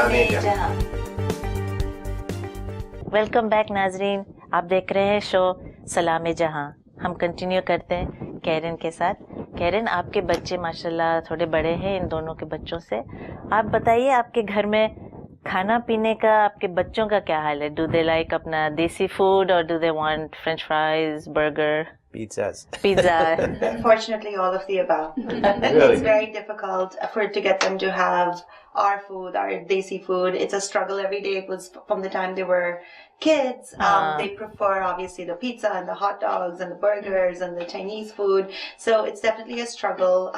Salameh जहां। Welcome back नाजरीन, आप देख रहे हैं शो सलामे जहां। हम कंटिन्यू करते हैं कैरन के साथ। कैरन, आपके बच्चे माशाल्लाह थोड़े बड़े हैं इन दोनों के बच्चों से। आप बताइए आपके घर में खाना पीने का आपके बच्चों का क्या हाल है? डू दे लाइक अपना देसी फूड और do they want French fries, burger, Pizzas. Pizza? Unfortunately, all of the above. Really? It's very difficult to get them to have our food, our desi food. It's a struggle every day. It was from the time they were kids. They prefer obviously the pizza and the hot dogs and the burgers and the Chinese food. So it's definitely a struggle.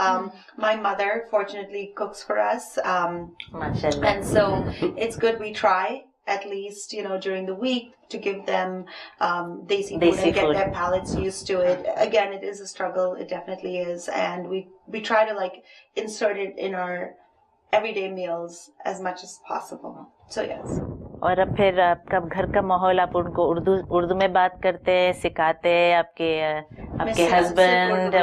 My mother fortunately cooks for us. माशाल्लाह। And so it's good we try at least, during the week to give them desi food and get their palates used to it. Again, it is a struggle. It definitely is. And we try to insert it in our everyday meals as much as possible. So yes. और अब फिर आपका घर का माहौल, आप उनको उर्दू में बात करते हैं, सिखाते हैं आपके husband?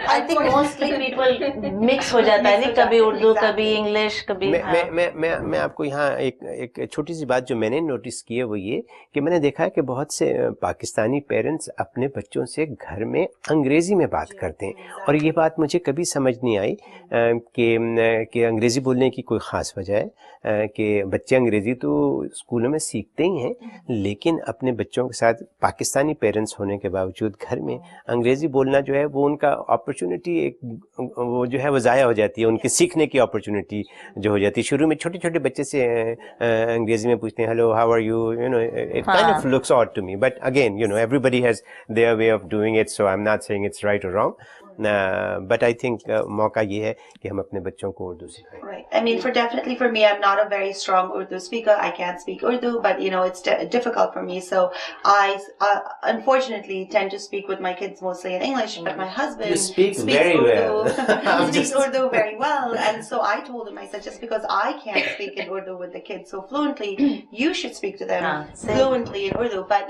I think mostly people mix हो जाता है, नहीं? कभी उर्दू, कभी इंग्लिश, कभी। मैं आपको यहाँ एक छोटी सी बात जो मैंने नोटिस की है वो ये कि मैंने देखा है कि बहुत से पाकिस्तानी पेरेंट्स अपने बच्चों से घर में अंग्रेजी में बात करते हैं, और ये बात मुझे कभी समझ नहीं आई कि अंग्रेजी बोलने की कोई ख़ास वजह है कि बच्चे अंग्रेज़ी तो स्कूलों में सीखते ही हैं, लेकिन अपने बच्चों के साथ पाकिस्तानी पेरेंट्स होने के बावजूद घर में अंग्रेज़ी बोलना जो है वो उनका अपॉर्चुनिटी वो जो है वो ज़ाया हो जाती है, उनके सीखने की अपॉर्चुनिटी जो हो जाती है। शुरू में छोटे छोटे बच्चे से अंग्रेज़ी में पूछते हैं hello how are you, it kind of looks odd to me, but again everybody has their way of doing it, so I am not saying it's right और रॉन्ग, बट आई थिंक मौका ये है कि हम अपने बच्चों को उर्दू सिखाएं। Right. I mean, for me, I'm not a very strong Urdu speaker. I can't speak Urdu, but it's difficult for me. So I unfortunately tend to speak with my kids mostly in English. But my husband speaks very Urdu. Well. He speaks Urdu very well, and so I told him, I said, just because I can't speak in Urdu with the kids so fluently, you should speak to them fluently in Urdu. But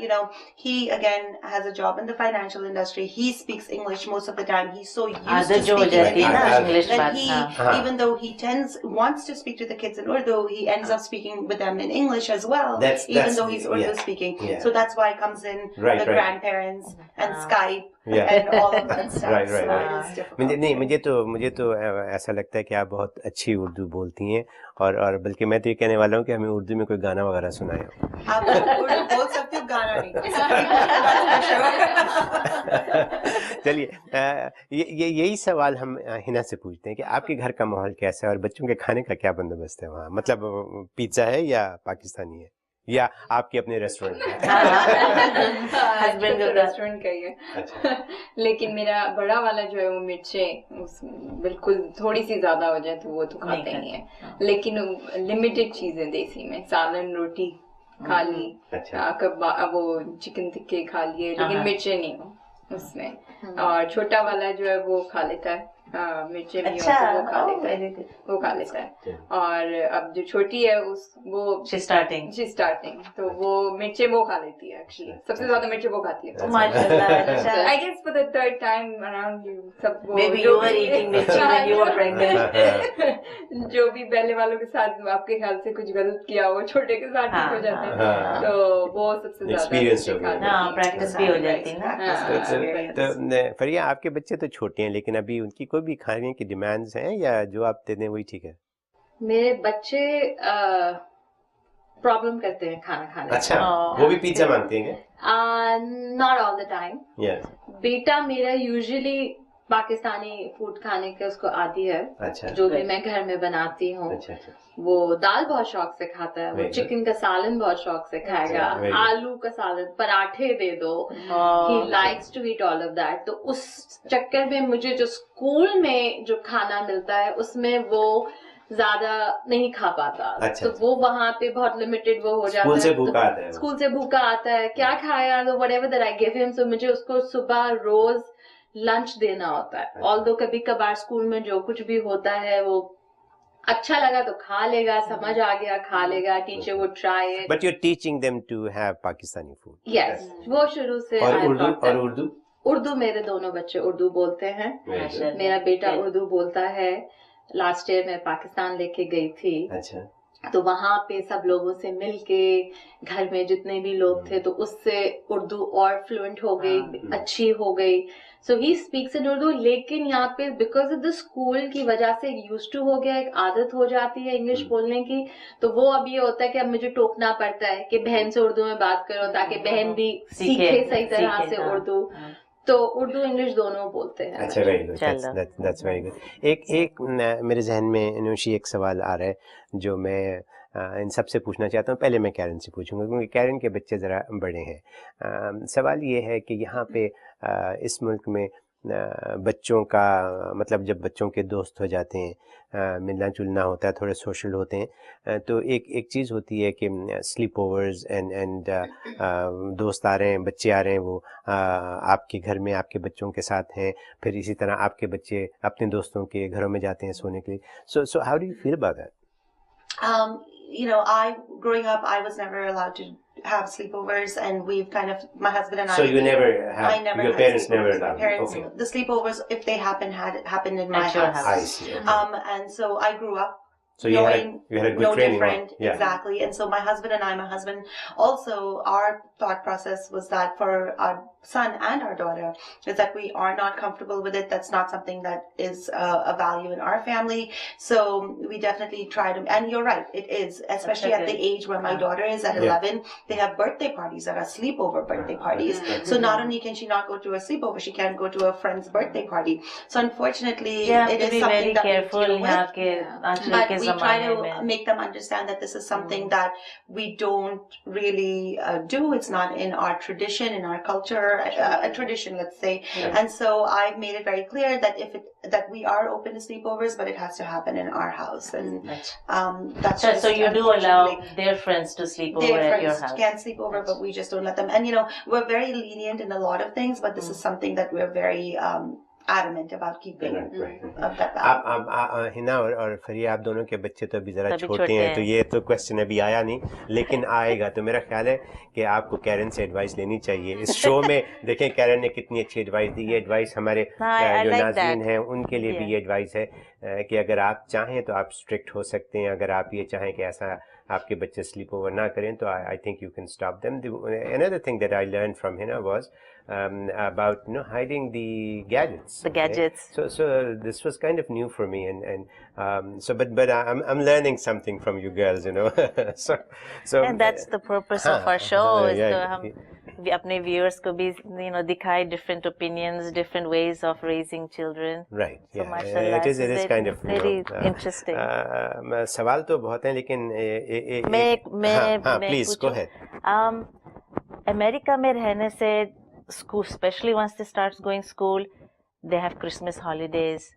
he again has a job in the financial industry. He speaks English most of the time. He's so used to speaking in English that he, even though he wants to speak to the kids in Urdu, he ends up speaking with them in English as well, even though he's Urdu speaking. Yeah. So that's why it comes in the grandparents and Skype and all of that stuff. Right. So it is difficult. मुझे तो ऐसा लगता है कि आप बहुत अच्छी उर्दू बोलती हैं, और बल्कि मैं तो ये कहने वाला हूँ कि हमें उर्दू में कोई गाना वगैरह सुनाए। आप उर्दू बोल सकते हो, गाना नहीं। चलिए, यही सवाल हम हिना से पूछते हैं कि आपके घर का माहौल कैसा है और बच्चों के खाने का क्या बंदोबस्त है वहाँ? मतलब पिज्जा है या पाकिस्तानी है या आपके अपने रेस्टोरेंट का? हस्बैंड का रेस्टोरेंट का ही है। अच्छा। लेकिन मेरा बड़ा वाला जो है वो मिर्चें बिल्कुल थोड़ी सी ज्यादा हो जाए तो वो तो खाते ही है, लेकिन लिमिटेड चीजें देसी में, सालन रोटी खा ली, वो चिकन टिक्के खा लिए, लेकिन मिर्चें नहीं हो उसमें। और छोटा वाला जो है वो खा लेता है मिर्चें भी, वो खा लेता है। और अब जो छोटी है वो स्टार्टिंग तो वो मिर्चें वो खा लेती है। एक्चुअली सबसे ज्यादा मिर्चें वो खाती है। माशाल्लाह। I guess for the third time around you सब वो Maybe you were eating मिर्ची when you were pregnant. जो भी पहले वालों के साथ आपके ख्याल से कुछ गलत किया वो छोटे के साथ ठीक हो जाते हैं, तो वो सबसे ज्यादा प्रैक्टिस भी हो जाती है ना। तो फरिया, आपके बच्चे तो छोटे हैं, लेकिन अभी उनकी कोई भी खाने की डिमांड्स हैं या जो आप दे दें वही ठीक है? मेरे बच्चे प्रॉब्लम करते हैं खाना खाने। अच्छा, वो भी पिज्जा मांगते हैं? Not all the time. बेटा मेरा यूजुअली पाकिस्तानी फूड खाने के उसको आती है। अच्छा, जो भी मैं घर में बनाती हूँ। अच्छा। वो दाल बहुत शौक से खाता है, वो चिकन का सालन बहुत शौक से खाएगा, आलू का सालन, पराठे दे दो, he likes to eat all of that. तो उस चक्कर में मुझे जो स्कूल में जो खाना मिलता है उसमें वो ज्यादा नहीं खा पाता। अच्छा, तो वो वहाँ पे बहुत लिमिटेड वो हो जाता है। स्कूल से भूखा आता है, क्या खाया, तो whatever that I give him. So मुझे उसको सुबह रोज लंच देना होता है। ऑल्दो कभी कभार स्कूल में जो कुछ भी होता है वो अच्छा लगा तो खा लेगा, समझ आ गया खा लेगा, टीचर वो try it. But you are teaching them to have Pakistani food? Yes, वो शुरू से। और उर्दू मेरे दोनों बच्चे उर्दू बोलते हैं। मेरा बेटा उर्दू बोलता है, लास्ट ईयर मैं पाकिस्तान लेके गई थी। अच्छा। तो वहाँ पे सब लोगों से मिलके, घर में जितने भी लोग थे तो उससे उर्दू और फ्लुएंट हो गई, अच्छी हो गई। सो ही स्पीक्स इन उर्दू, लेकिन यहाँ पे बिकॉज ऑफ द स्कूल की वजह से यूज्ड टू हो गया, एक आदत हो जाती है इंग्लिश बोलने की। तो वो अब ये होता है कि अब मुझे टोकना पड़ता है कि बहन से उर्दू में बात करो ताकि बहन भी सीखे सही तरह से उर्दू। तो उर्दू इंग्लिश दोनों बोलते हैं। अच्छा, very good, that's very good. एक मेरे जहन में अनुषी एक सवाल आ रहा है जो मैं इन सबसे पूछना चाहता हूँ। पहले मैं कैरन से पूछूंगा क्योंकि कैरन के बच्चे ज़रा बड़े हैं। सवाल ये है कि यहाँ पे इस मुल्क में बच्चों का मतलब जब बच्चों के दोस्त हो जाते हैं, मिलना जुलना होता है, थोड़े सोशल होते हैं, तो एक चीज़ होती है कि स्लीप ओवर्स एंड दोस्त आ रहे हैं, बच्चे आ रहे हैं, वो आपके घर में आपके बच्चों के साथ हैं, फिर इसी तरह आपके बच्चे अपने दोस्तों के घरों में जाते हैं सोने के लिए। So how do you feel about that? You know, growing up, I was never allowed to have sleepovers, and we've kind of, my husband and I. So you never had, I never your had parents never sleepovers. allowed? My parents, Okay. the sleepovers, if they happened in my house. I see. Okay. And so I grew up. So you had a good no training. Different, yeah. Exactly. And so my husband and I, my husband also, our thought process was that for our son and our daughter is that we are not comfortable with it. That's not something that is a value in our family. So we definitely try to, and you're right, it is, especially at the age where my daughter is at 11, they have birthday parties that are sleepover birthday parties. So not only can she not go to a sleepover, she can go to a friend's birthday party. So unfortunately, it is something that we deal with. But we try to make them understand that this is something that we don't really do. It's not in our tradition, in our culture, a tradition, let's say. And so I've made it very clear that that we are open to sleepovers, but it has to happen in our house. And that's so you do allow their friends to sleep over at your house? Can sleep over, but we just don't let them. And you know, we're very lenient in a lot of things, but this is something that we're very adamant about keeping of that balance. आप हिना और फरिया, आप दोनों के बच्चे तो अभी ज़रा छोटे हैं, तो ये तो क्वेश्चन अभी आया नहीं, लेकिन आएगा। तो मेरा ख्याल है कि आपको कैरन से एडवाइस लेनी चाहिए इस शो में। देखें कैरन ने कितनी अच्छी एडवाइस दी। ये एडवाइस हमारे जो नाज़रीन हैं उनके लिए भी ये एडवाइस है कि अगर आप चाहें तो आप स्ट्रिक्ट हो सकते हैं। अगर आप ये चाहें कि ऐसा आपके बच्चे स्लीप ओवर ना करें तो I think you can stop them. Another thing that I learned from Hina was about hiding the gadgets. The gadgets. Okay? So this was kind of new for me, and so but I'm learning something from you girls, so and that's the purpose of our show is to हम अपने viewers को भी दिखाए different opinions, different ways of raising children. Right. So yeah. It is kind of very interesting. सवाल तो बहुत हैं, लेकिन please go ahead. अमेरिका में रहने से school, especially once they start going school, they have Christmas holidays.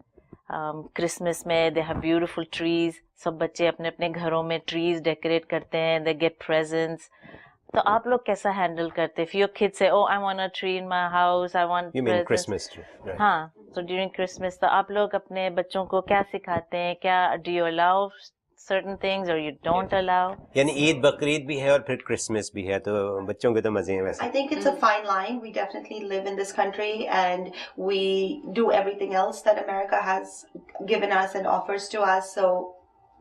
Christmas में they have beautiful trees. सब बच्चे अपने अपने घरों में trees decorate करते हैं. They get presents. तो आप लोग कैसा handle करते? If your kids say, "Oh, I want a tree in my house. I want." You mean Christmas tree? Right. हाँ. So during Christmas, तो आप लोग अपने बच्चों को क्या सिखाते हैं? क्या do you allow certain things or you don't allow? यानी ईद बकरीद भी है और फिर क्रिसमस भी है, तो बच्चों के तो मजे हैं वैसे। I think it's a fine line. We definitely live in this country and we do everything else that America has given us and offers to us. So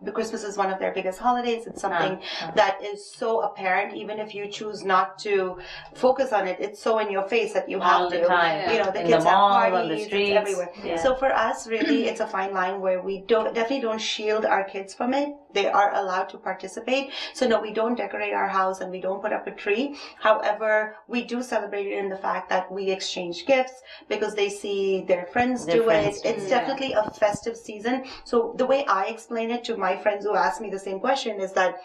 the Christmas is one of their biggest holidays. It's something that is so apparent, even if you choose not to focus on it. It's so in your face that you have all to. the time. The in kids the mall, have parties, on the streets, it's everywhere. Yeah. So for us, really, it's a fine line where we definitely don't shield our kids from it. They are allowed to participate. So no, we don't decorate our house and we don't put up a tree. However, we do celebrate it in the fact that we exchange gifts because they see their friends do it. It's definitely a festive season. So the way I explain it to my friends who ask me the same question is that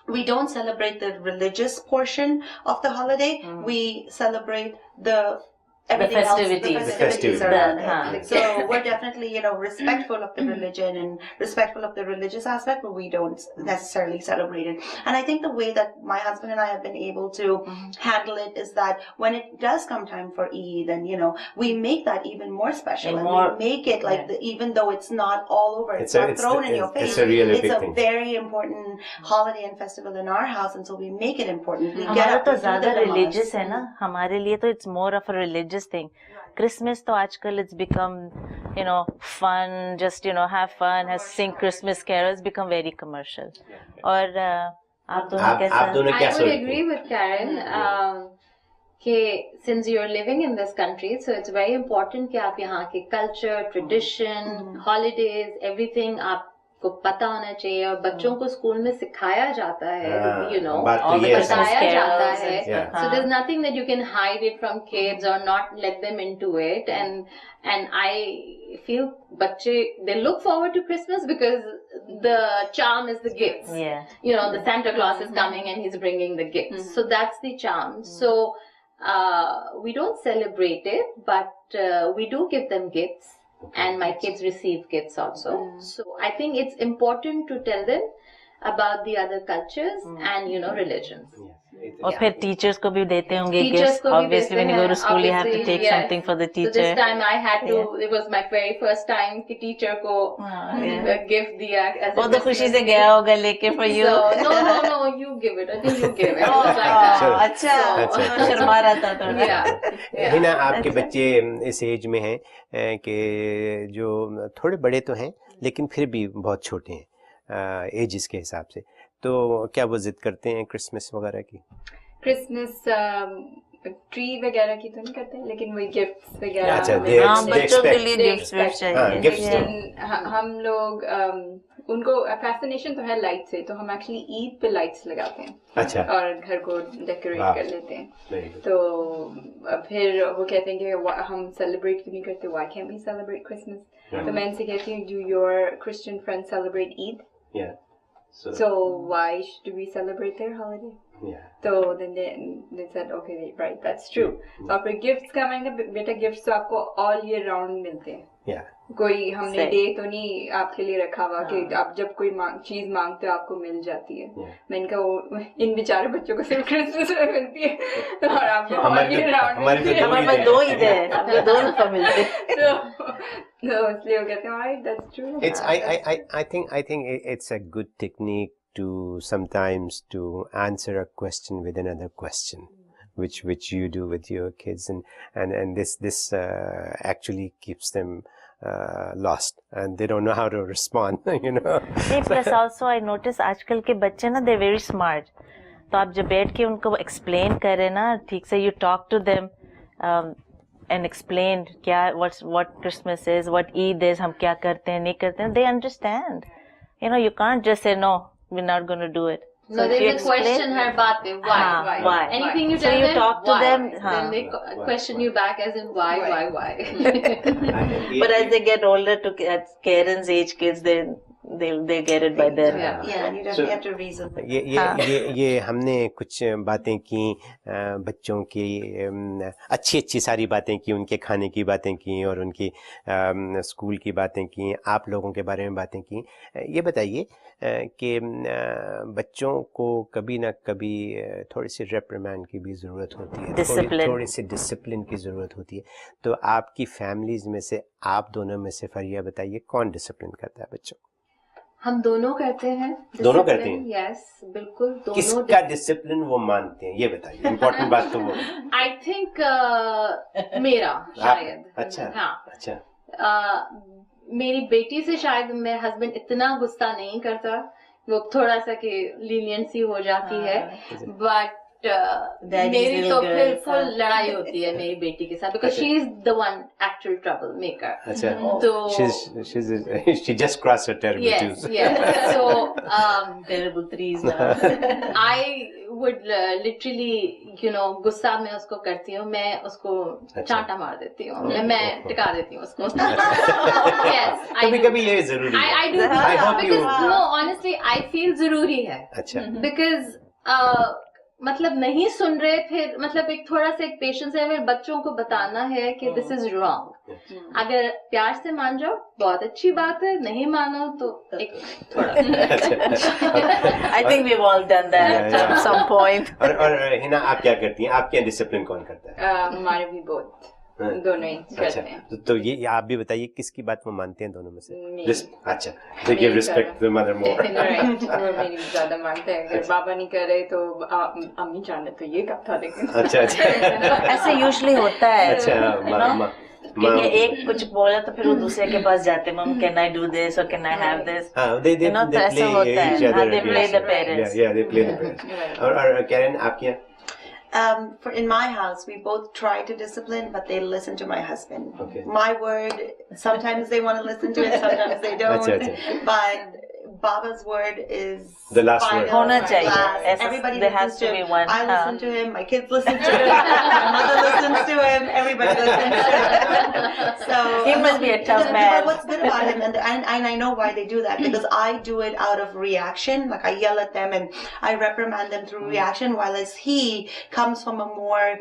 we don't celebrate the religious portion of the holiday. We celebrate the festivities around it. So we're definitely, respectful of the religion and respectful of the religious aspect, but we don't necessarily celebrate it. And I think the way that my husband and I have been able to handle it is that when it does come time for Eid, and we make that even more special, and we make it like even though it's not all over, it's not thrown in your face. It's a very important holiday and festival in our house, and so we make it important. We get हमारा up तो to do ज़्यादा the religious है ना, हमारे लिए तो it's more of a religious thing. Christmas तो आजकल it's become fun, just have fun, sing Christmas carols, become very commercial. और आप दोनों कैसा? आप दोनों क्या सोचते हैं? I would agree with Karen कि since you're living in this country, so it's very important कि आप यहाँ के culture, tradition, holidays, everything आपको पता होना चाहिए और बच्चों को स्कूल में सिखाया जाता है, बताया जाता है. So there's nothing that you can hide it from kids or not let them into it. And I feel बच्चे they look forward to Christmas because the charm is the gifts. The Santa Claus is coming and he's bringing the gifts. So that's the charm. So we don't celebrate it, but we do give them gifts, and my kids receive gifts also. So I think it's important to tell them about the other cultures and religions. और फिर teachers को भी देते होंगे gifts. Obviously when you go to school you have to take something for the teacher. So this time I had to. It was my very first time कि teacher को gift दिया. वो तो खुशी से गया होगा लेके for you. No, you give it. I think you give it. अच्छा शर्मा रहा था थोड़ा. हिना आपके बच्चे इस एज में हैं कि जो थोड़े बड़े तो हैं लेकिन फिर भी बहुत छोटे हैं एजेस के हिसाब से, तो क्या वो जिद करते हैं क्रिसमस वगैरह की? क्रिसमस ट्री वगैरह की तो नहीं करते हैं, लेकिन वही गिफ्ट्स वगैरह. अच्छा, बच्चों के लिए गिफ्ट्स चाहिए. हम लोग उनको फैसिनेशन तो है लाइट से, तो हम एक्चुअली ईद पे लाइट्स लगाते हैं. अच्छा. और घर को डेकोरेट कर लेते हैं. तो फिर वो कहते हैं कि हम सेलिब्रेट क्यों नहीं करते, why can we celebrate Christmas. तो मैं इनसे कहती हूँ, do your Christian friends celebrate Eid? So why should we celebrate their holiday? So then they said, okay, right, that's true. तो आपके गिफ्ट्स का मैंने बेटा गिफ्ट्स तो आपको all year round मिलते हैं. कोई हमने डे तो नहीं आपके लिए रखा हुआ कि आप जब कोई चीज मांगते हो आपको मिल जाती है. मैंने कहा इन बेचारे बच्चों को सिर्फ क्रिसमस में मिलती है और आपको all year round मिलती है. हमारे पास 2 ईद है, हमें 2 दफा मिलते हैं. तो इसलिए वो कहते हैं, right, that's true. I think it's a good technique to sometimes to answer a question with another question, which you do with your kids, and this actually keeps them lost and they don't know how to respond. Plus also I notice आजकल के बच्चे ना they're very smart. तो आप जब बैठ के उनको explain करें ना ठीक से, you talk to them and explain what Christmas is, what Eid is, हम क्या करते हैं नहीं करते हैं, they understand. You can't just say no, we're not going to do it. No, they will question her baat pe. Why? Anything you tell them, talk to them, then they question you back as in why. But as they get older, at Karen's age kids, they'll get it by then. Yeah, you don't have to reason. ये हमने कुछ बातें की बच्चों की, अच्छी सारी बातें की, उनके खाने की बातें की और उनकी स्कूल की बातें की, आप लोगों के बारे में बातें की. ये बताइए कि बच्चों को कभी ना कभी थोड़ी सी रेप्रिमांड की भी ज़रूरत होती है, थोड़ी सी डिसिप्लिन की ज़रूरत होती है. तो आपकी फैमिलीज़ में से, आप दोनों में से फरिया बताइए, कौन डिसिप्लिन करता है बच्चों? हम दोनों करते हैं. दोनों करते हैं? यस, बिल्कुल. दोनों. किसका डिसिप्लिन वो मानते हैं, ये बताइए. इम्पोर्टेंट बात तो वो. आई थिंक मेरा शायद. अच्छा. हाँ. अच्छा. मेरी बेटी से शायद मेरे हस्बैंड इतना गुस्सा नहीं करता, वो थोड़ा सा कि लीनियंसी हो जाती है, बट मेरी तो फिर फुल लड़ाई होती है मेरी बेटी के साथ, because she is the one actual trouble maker. अच्छा. तो she just crossed her terrible twos. Yes. So terrible threes. I would literally, गुस्सा में उसको करती हूँ, मैं उसको चांटा मार देती हूँ, मैं टिका देती हूँ उसको. Yes. कभी ये जरूरी है. I do because no, honestly I feel जरूरी है. अच्छा. Because मतलब नहीं सुन रहे, फिर मतलब एक थोड़ा सा एक पेशेंस है, फिर बच्चों को बताना है कि दिस इज रॉन्ग. अगर प्यार से मान जाओ बहुत अच्छी बात है, नहीं मानो तो एक थोड़ा. I think we've all done that at some point. और हिना आप क्या करती हैं, आपके डिसिप्लिन कौन करता है? हमारे भी बहुत. दोनों ही करते हैं। तो ये आप भी बताइए किसकी बात वो मानते हैं दोनों में से? अच्छा, they give respect to the mother more. वो मेरी ज्यादा मानते हैं। अगर बाबा नहीं कर रहे तो अम्मी जान ले तो ये कब था, लेकिन अच्छा ऐसे यूजुअली होता है। अच्छा, क्योंकि एक कुछ बोला तो फिर वो दूसरे के पास जाते हैं, मम कैन आई डू दिस और can I have this, they ऐसा होता है। They play the parents. Yeah, they play the parents. और कैरन आपके in my house, we both try to discipline, but they listen to my husband. Okay. My word, sometimes they want to listen to it, sometimes they don't. But Baba's word is the last final, word. होना चाहिए. last. Everybody there listens has to be one. I listen to him. My kids listen to him. My mother listens to him. Everybody listens to him. So He must be a tough but man. what's good about him, and I know why they do that, because I do it out of reaction. Like I yell at them and I reprimand them through reaction, while as he comes from a more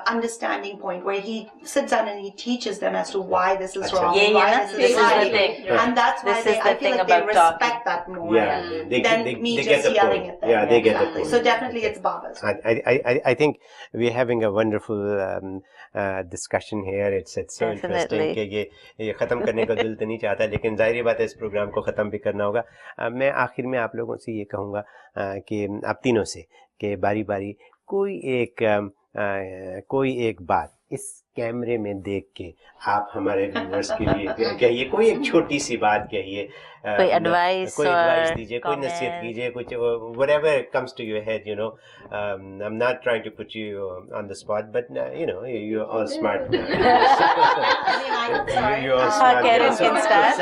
understanding point where he sits down and he teaches them as to why this is wrong, why this is right, and that's why I feel like they respect that more than me just yelling at them. Yeah, they get the point. So definitely it's Baba's. I think we're having a wonderful discussion here. It's so interesting कि ये ख़त्म करने का दिल तो नहीं चाहता, लेकिन जाहिर बात है इस प्रोग्राम को ख़त्म भी करना होगा। मैं आखिर में आप लोगों से ये कहूँगा कि आप तीनों से कि बारी बारी कोई एक बात इस कैमरे में देख के आप हमारे व्यूअर्स के लिए कहिए, कोई एक छोटी सी बात कहिए, कोई एडवाइस दीजिए, कोई नसीहत कीजिए, कुछ whatever comes to your head, you know. I'm not trying to put you on the spot, but you know, you're all smart. You're all smart. Karen can start.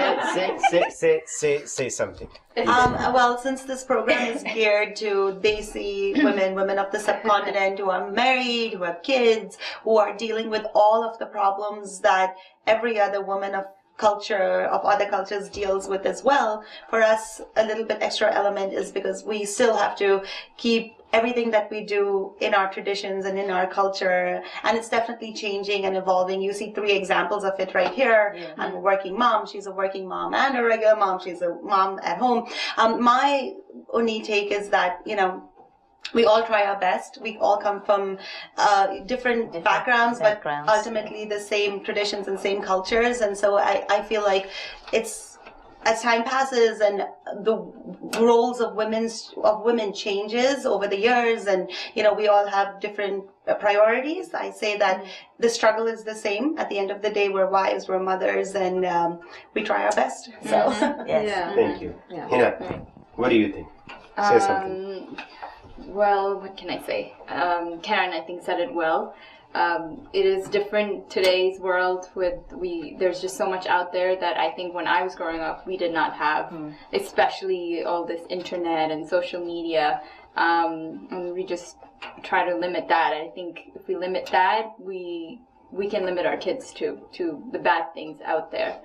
Say something. Well, since this program is geared to Desi women of the subcontinent who are married, who have kids, who are dealing with all of the problems that every other woman of other cultures deals with as well, for us a little bit extra element is because we still have to keep everything that we do in our traditions and in our culture, and it's definitely changing and evolving. You see 3 examples of it right here. Yeah. I'm a working mom, she's a working mom, and a regular mom, she's a mom at home. My only take is that, you know, we all try our best. We all come from different backgrounds, but ultimately the same traditions and same cultures. And so I feel like it's, as time passes and the roles of women changes over the years, and you know, we all have different priorities. I say that the struggle is the same. At the end of the day, we're wives, we're mothers, and we try our best. So yes. Yeah. Thank you. Yeah. Hina, what do you think? Say something. Well, what can I say? Karen, I think, said it well. It is different today's world there's just so much out there that I think when I was growing up we did not have, especially all this internet and social media, and we just try to limit that. I think if we limit that, we can limit our kids to the bad things out there.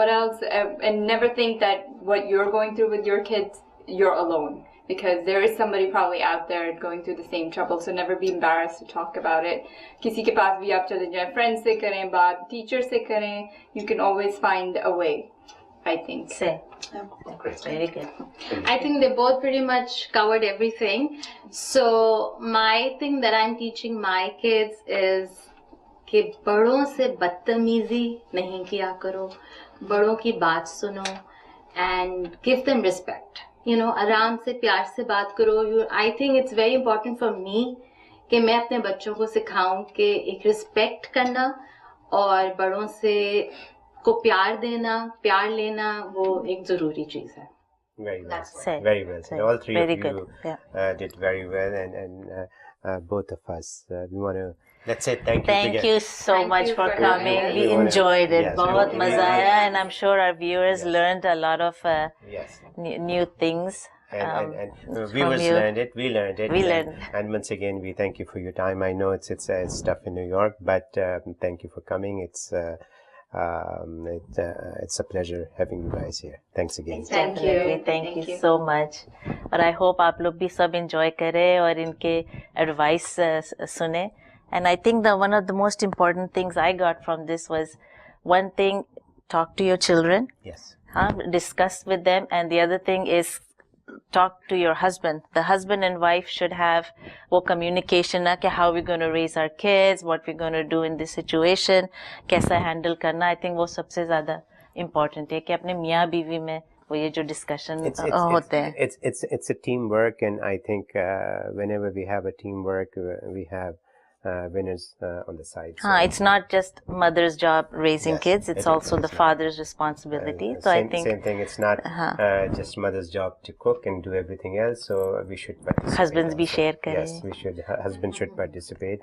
What else? And never think that what you're going through with your kids, you're alone. Because there is somebody probably out there going through the same trouble, so never be embarrassed to talk about it. किसी के पास भी आप चले जाएं, friends से करें बात, teacher से करें, you can always find a way, I think. Very good. I think they both pretty much covered everything. So my thing that I'm teaching my kids is कि बड़ों से बदतमीजी नहीं किया करो, बड़ों की बात सुनो, and give them respect. You know, आराम से प्यार से बात करो. I think it's very important for me कि मैं अपने बच्चों को सिखाऊं कि एक रिस्पेक्ट करना और बड़ों से को प्यार देना, प्यार लेना, वो एक जरूरी चीज है. Very well said. Very well said. All three very of you did very well, and both of us, we want to, let's say thank you. Thank you so much for coming. We enjoyed it. बहुत मजा आया, and I'm sure our viewers learned a lot of new things. And viewers learned it. We learned it. And once again, we thank you for your time. I know it's tough in New York, but thank you for coming. It's a pleasure having you guys here. Thanks again. Thank you so much. और I hope आप लोग भी सब enjoy करें और इनके advice सुने. And I think one of the most important things I got from this was, one thing, talk to your children. Yes. Discuss with them, and the other thing is talk to your husband. The husband and wife should have वो communication ना कि how we going to raise our kids, what we going to do in this situation, कैसा handle करना. I think वो सबसे ज़्यादा important है कि अपने मियाँ बीवी में वो ये जो discussion होते हैं. It's a teamwork, and I think whenever we have a teamwork, we have winners on the side. So. It's not just mother's job raising kids, it's also the father's responsibility. So I think same thing. It's not just mother's job to cook and do everything else. So we should participate. Husbands भी share करें. Yes, we should. Husbands should participate,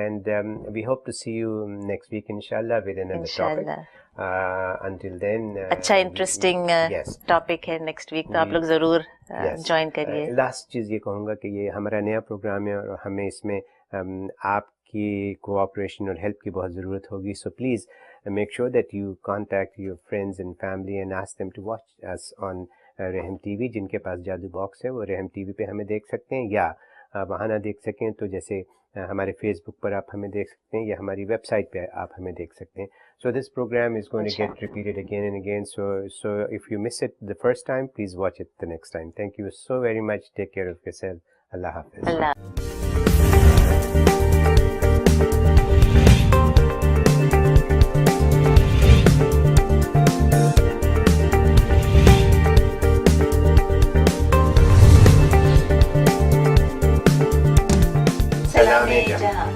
and we hope to see you next week, inshallah, with another topic. Until then, अच्छा interesting topic है next week, तो आप लोग ज़रूर join करिए. Last चीज़ ये कहूँगा कि ये हमारा नया प्रोग्राम है और हमें इसमें आपकी कोऑपरेशन और हेल्प की बहुत ज़रूरत होगी. So please make sure that you contact your friends and family and ask them to watch us on रहम TV. जिनके पास जादू बॉक्स है वो रहम TV पे हमें देख सकते हैं, या वहाँ ना देख सकें तो जैसे हमारे फेसबुक पर आप हमें देख सकते हैं या हमारी वेबसाइट पे आप हमें देख सकते हैं. So this program is going to get repeated again and again. So if you miss it the first time, please watch it the next time. Thank you so very much. Take care of yourself. Allah Hafiz. Allah. Salaam-e-Jahan.